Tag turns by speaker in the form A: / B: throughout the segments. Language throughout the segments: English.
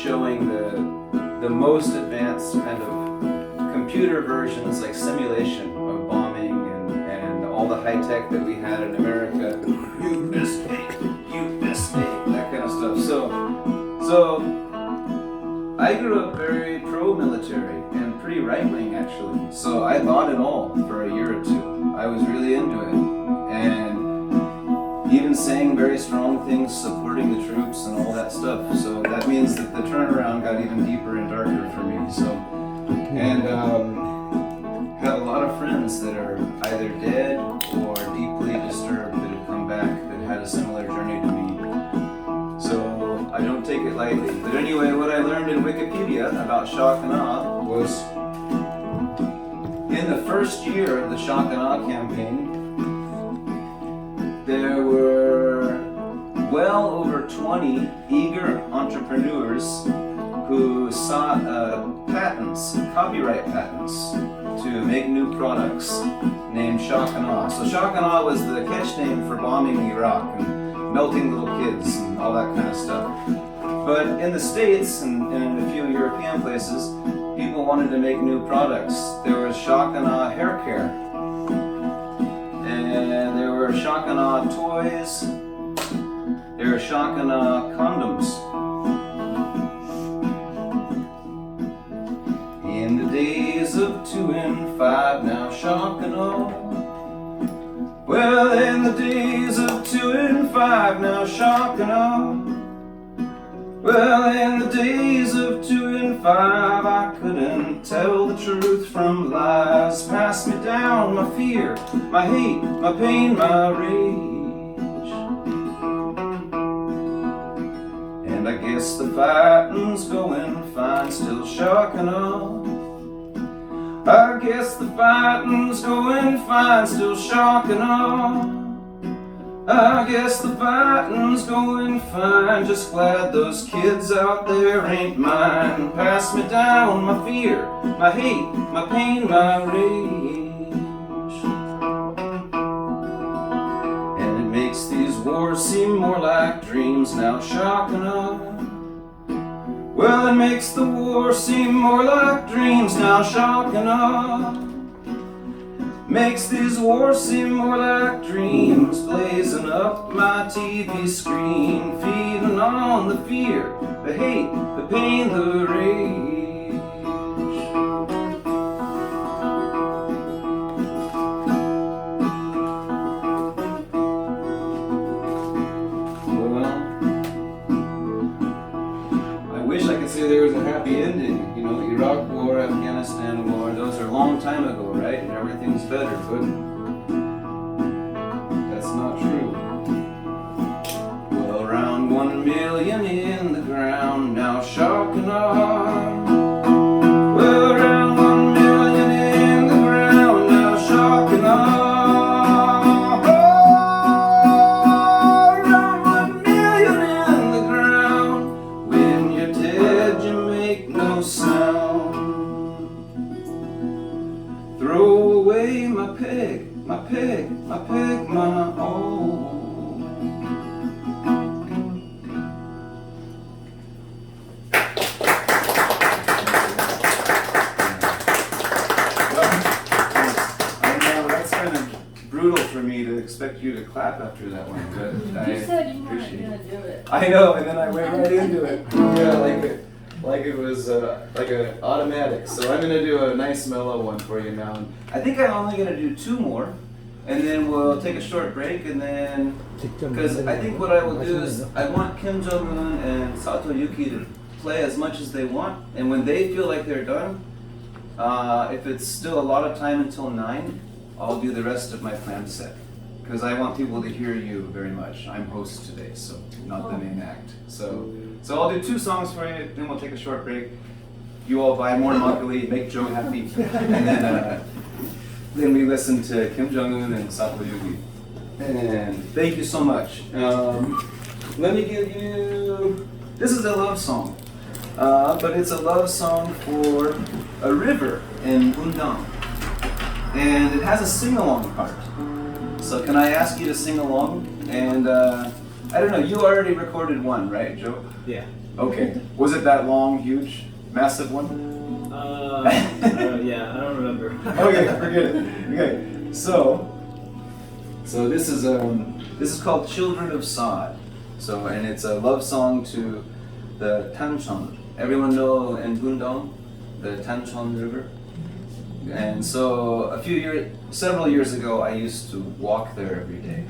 A: showing the most advanced kind of computer versions, like simulation of bombing and all the high tech that we had in America. USA, that kind of stuff. So I grew up very pro-military and pretty right-wing actually. So I bought it all for a year or two. I was really into it, and even saying very strong things, supporting the troops and all that stuff. So that means that the turnaround got even deeper and darker for me. So, and have a lot of friends that are either dead or deeply disturbed that have come back that had a similar journey to me. So I don't take it lightly. But anyway, what I learned in Wikipedia about shock and awe was in the first year of the shock and awe campaign, there were well over 20 eager entrepreneurs who sought patents, copyright patents, to make new products named shock and awe. So shock and awe was the catch name for bombing Iraq and melting little kids and all that kind of stuff. But in the States and in a few European places, people wanted to make new products. There was shock and awe hair care, and there were shock and awe toys, there were shock and awe condoms. In the days of 2 and 5, now shock and awe. Well, in the days of 2 and 5, now shock and awe. Well, in the days of 2 and 5, I couldn't tell the truth from lies. Pass me down my fear, my hate, my pain, my rage. And I guess the fighting's going fine, still shock and awe. I guess the fighting's going fine, still shock and awe. I guess the fighting's going fine, just glad those kids out there ain't mine. Pass me down my fear, my hate, my pain, my rage. And it makes these wars seem more like dreams, now shock and awe. Well, it makes the war seem more like dreams, now shock and awe. Makes these wars seem more like dreams, blazing up my TV screen, feeding on the fear, the hate, the pain, the rage. Well, I wish I could say there was a happy ending. You know, Iraq War, Afghanistan War, those are a long time ago, right? And everything's better, but that's not true. Well, around 1 million in the ground, now shock and awe. Well, around 1 million in the ground, now shock and awe. Oh, around 1 million in the ground. When you're dead, you make no sound. Throw away my peg, my peg, my peg, my all. Brutal for me to expect you to clap after that one, but
B: You said you weren't gonna do it.
A: I know, and then I went right into it. Yeah, like it was like an automatic. So I'm gonna do a nice mellow one for you now. I think I'm only gonna do 2 more, and then we'll take a short break, and then because I think what I will do is I want Kim Jong-un and Sato Yuki to play as much as they want, and when they feel like they're done, if it's still a lot of time until 9, I'll do the rest of my planned set. Because I want people to hear you very much. I'm host today, so not the main act. So I'll do 2 songs for you, then we'll take a short break. You all buy more makgeolli, make Joe happy, and then we listen to Kim Jong-un and Sato Yuki. And thank you so much. Let me give you, this is a love song, but it's a love song for a river in Bundang. And it has a sing-along part. So can I ask you to sing along? And I don't know, you already recorded one, right, Joe?
C: Yeah.
A: Okay. Was it that long, huge, massive one?
C: Yeah, I don't remember.
A: Okay, forget it. Okay, so this is called Children of Sod. So, and it's a love song to the Tancheon. Everyone know in Bundong, the Tancheon River. And so several years ago, I used to walk there every day,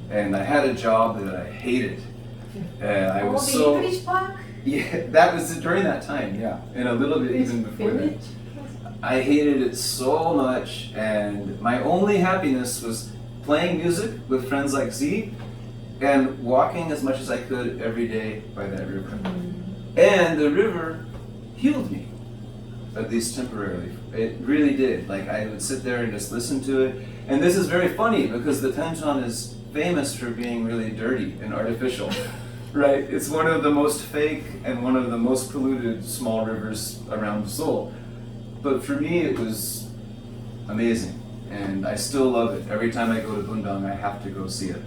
A: and I had a job that I hated, and I was
B: the English park?
A: Yeah, that was during that time, yeah, and a little bit even before that.
B: Village?
A: I hated it so much, and my only happiness was playing music with friends like Z and walking as much as I could every day by that river. And the river healed me, at least temporarily. It really did. Like, I would sit there and just listen to it. And this is very funny because the Tancheon is famous for being really dirty and artificial. Right? It's one of the most fake and one of the most polluted small rivers around Seoul. But for me, it was amazing, and I still love it. Every time I go to Bundong, I have to go see it.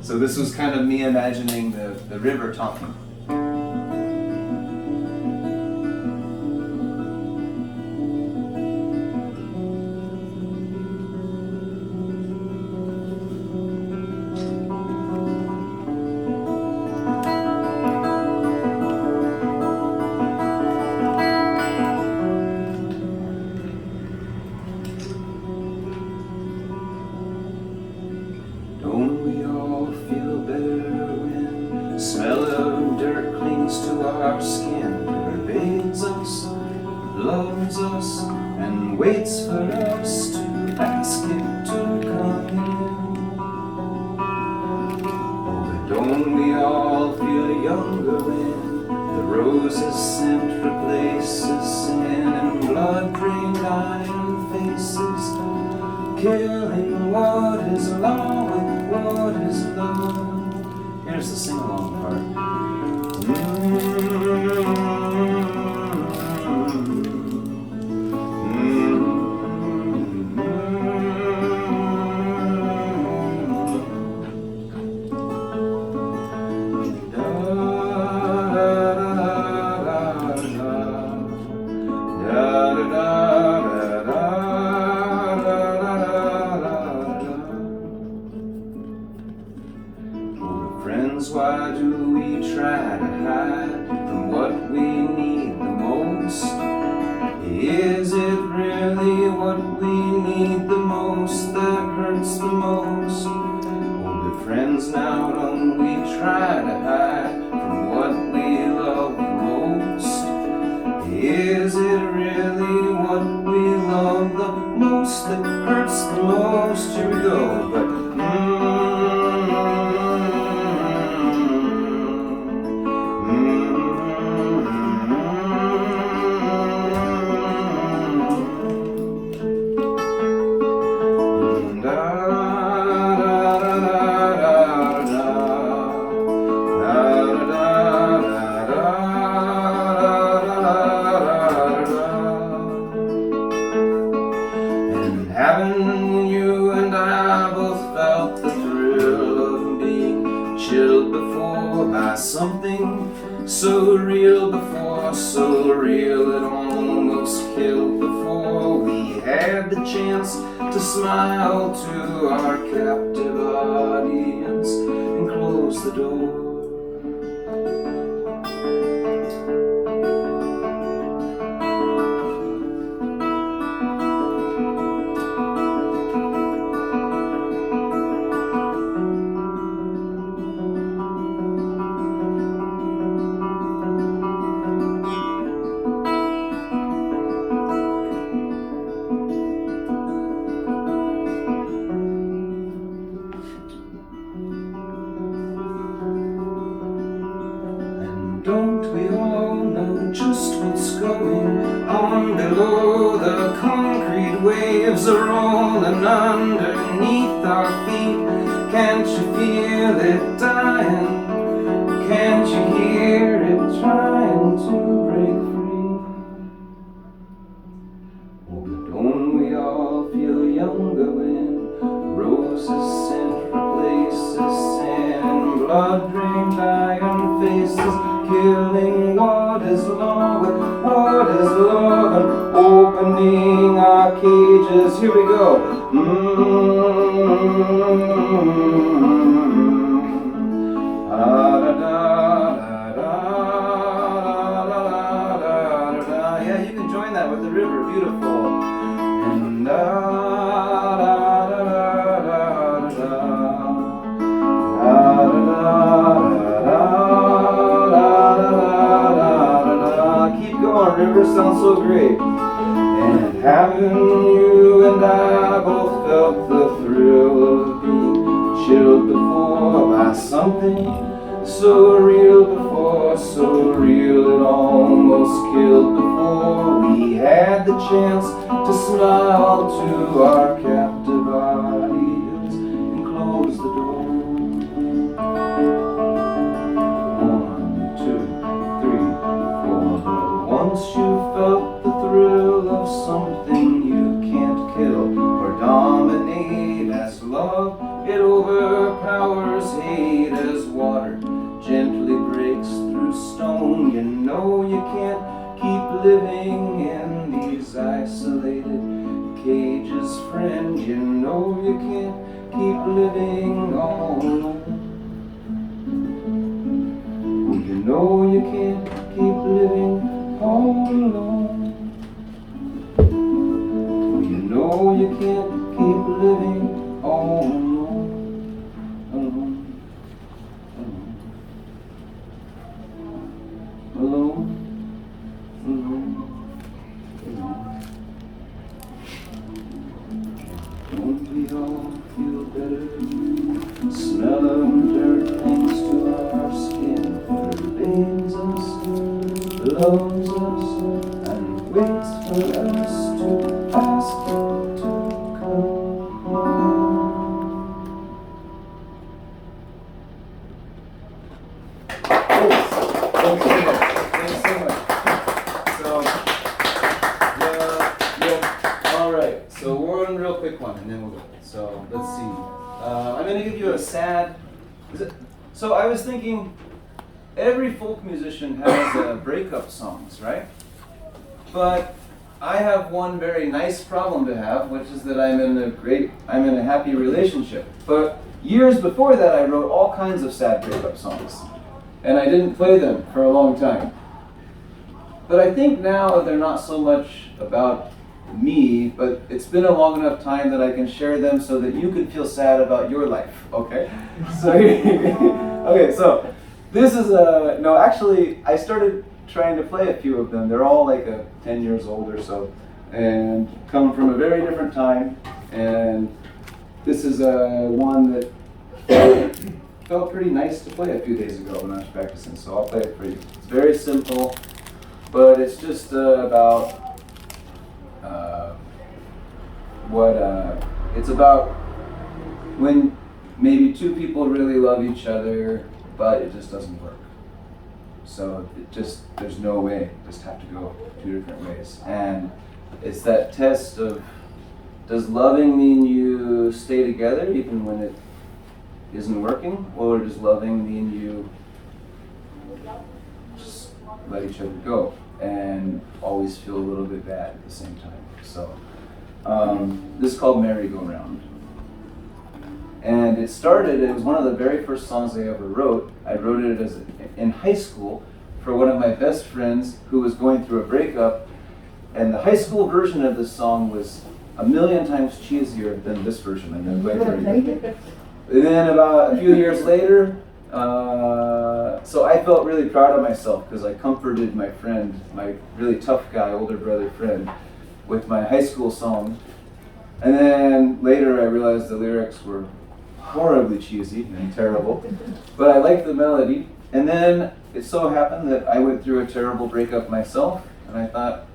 A: So this was kind of me imagining the river talking. Don't we all feel better when the smell of dirt clings to our skin, pervades us, loves us, and waits for us to ask it to come in? Oh, but don't we all feel younger when the roses scent replaces sin, and blood drained iron faces, killing what is law with what is love. Here's the sing-along part. Friends, why do we try to hide from what we need the most? Is it really what we need the most that hurts the most? Oh, but friends, now don't we try to hide from what we love the most? Is it really what we love the most that hurts the most? Here we go, but haven't you and I both felt the thrill of being chilled before by something so real before, so real it almost killed before we had the chance to smile to our captive audience and close the door? Don't we all know just what's going on below? The concrete waves are rolling underneath our feet. Can't you feel it dying? Can't you hear it trying to break free? Oh, but don't we all feel younger when roses scent replaces sin, blood drained iron faces, killing along with what is love and opening our cages. Here we go. Yeah, you can join that with the river. Beautiful. And keep going, river sounds so great. And haven't you and I both felt the thrill of being chilled before by something so real before, so real it almost killed before we had the chance to smile to our captive eyes and close the door. 1, 2, 3, 4. But once you felt the thrill of something you can't kill or dominate as love, it overpowers hate as water gently breaks through stone. You know you can't keep living in these isolated cages, friend. You know you can't keep living all alone. You know you can't keep living all alone. You know you can't keep living all alone. Alone. Don't we all feel better? Smell of dirt clings to our skin, pervades us, loves us, and waits for us to ask it to come home. Thanks so much. So, all right. So one real quick one, and then we'll go. So let's see. I'm going to give you a sad. So I was thinking, every folk musician has breakup songs, right? But I have one very nice problem to have, which is that I'm in a happy relationship. But years before that, I wrote all kinds of sad breakup songs, and I didn't play them for a long time. But I think now they're not so much about me, but it's been a long enough time that I can share them so that you can feel sad about your life, okay? So, okay, so this is no, actually, I started trying to play a few of them. They're all like 10 years old or so, and come from a very different time. And this is one that felt pretty nice to play a few days ago when I was practicing, so I'll play it for you. It's very simple, but it's just about it's about when maybe two people really love each other, but it just doesn't work. So there's no way, just have to go two different ways. And it's that test of, does loving mean you stay together even when it isn't working, or does loving mean you just let each other go and always feel a little bit bad at the same time? So this is called Merry-Go-Round. And it was one of the very first songs I ever wrote. I wrote it in high school for one of my best friends who was going through a breakup, and the high school version of this song was 1,000,000 times cheesier than this version. I'm going to play for you. And then about a few years later, so I felt really proud of myself because I comforted my friend, my really tough guy, older brother friend, with my high school song. And then later I realized the lyrics were horribly cheesy and terrible, but I liked the melody. And then it so happened that I went through a terrible breakup myself, and I thought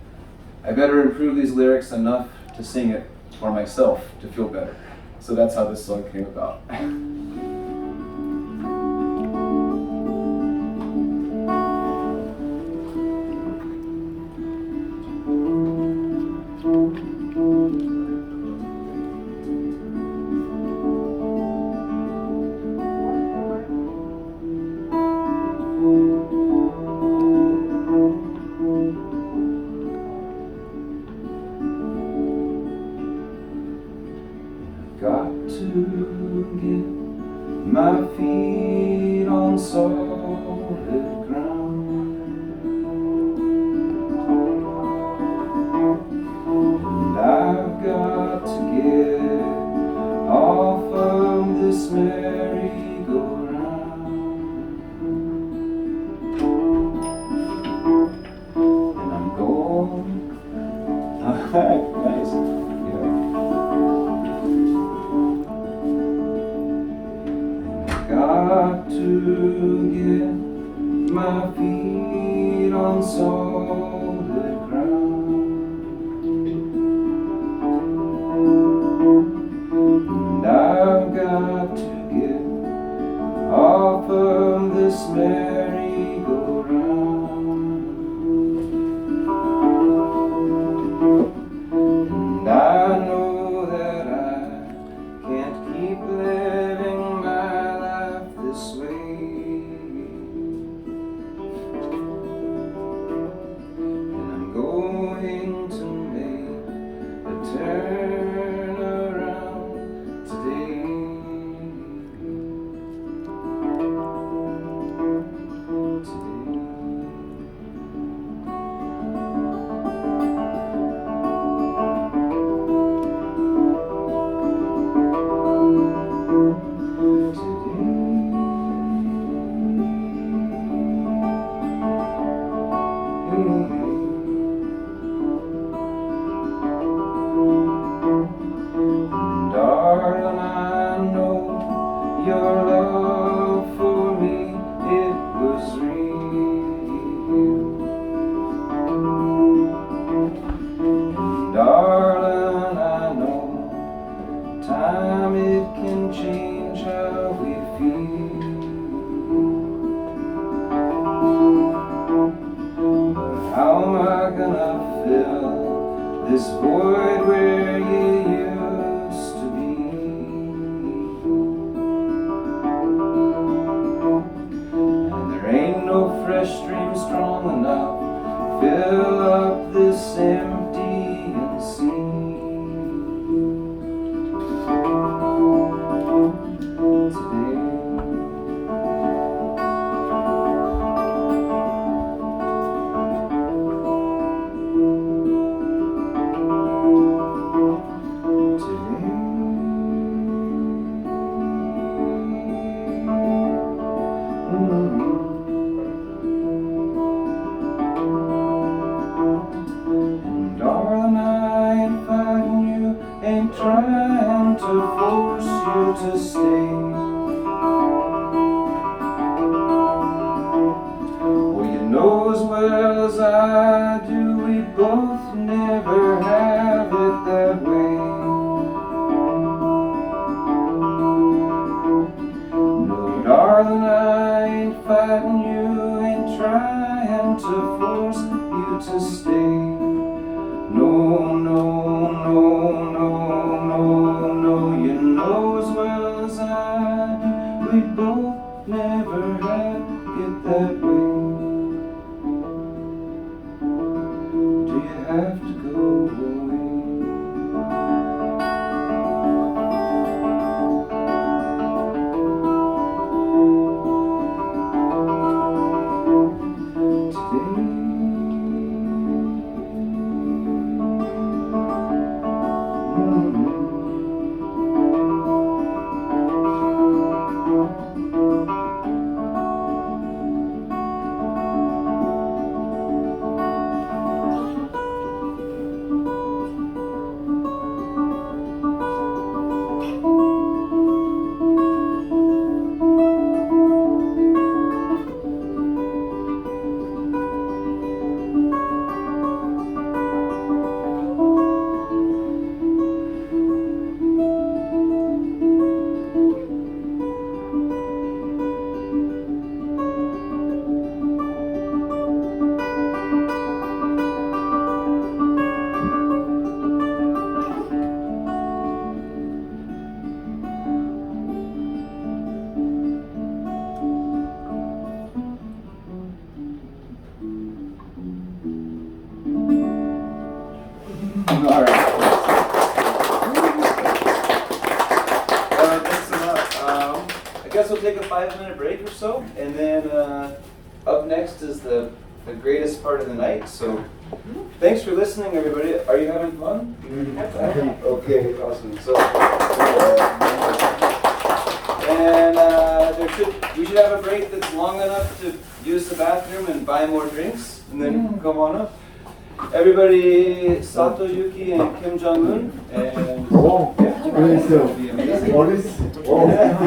A: I better improve these lyrics enough to sing it for myself to feel better. So that's how this song came about. my feet on solid ground. And I've got to get off of this merry-go-round. And I'm going. Nice. Yeah. Got to get my feet on solid ground. And I've got to get off of this merry-go-round. And I know that I can't keep living my life this way. And I'm going to make a turn around today. Darling, I know your love for me, it was real. Darling, I know time it can change how we feel. But how am I gonna fill this void where you used to be? And there ain't no fresh stream strong enough to fill up this emptying sea. Today And darling, I ain't fighting you, ain't trying to force you to stay. Well, you know as well as I do, we both never have it that way. No, darling, I ain't fighting you, ain't trying to force you to stay. No, no, no, no, no, no, you know as well as I do, we both never had it that way. Do you have to go away? All right. Thanks a lot. I guess we'll take a 5-minute break or so, and then up next is the greatest part of the night. So, thanks for listening, everybody. Are you having fun? Okay, awesome. So, and we should have a break that's long enough to use the bathroom and buy more drinks, and then come on up. Everybody, Sato Yuki and Kim Jong Un, and
D: Oh,
A: yeah,
D: 그랬어.
A: it'll be amazing.
D: 어렸어.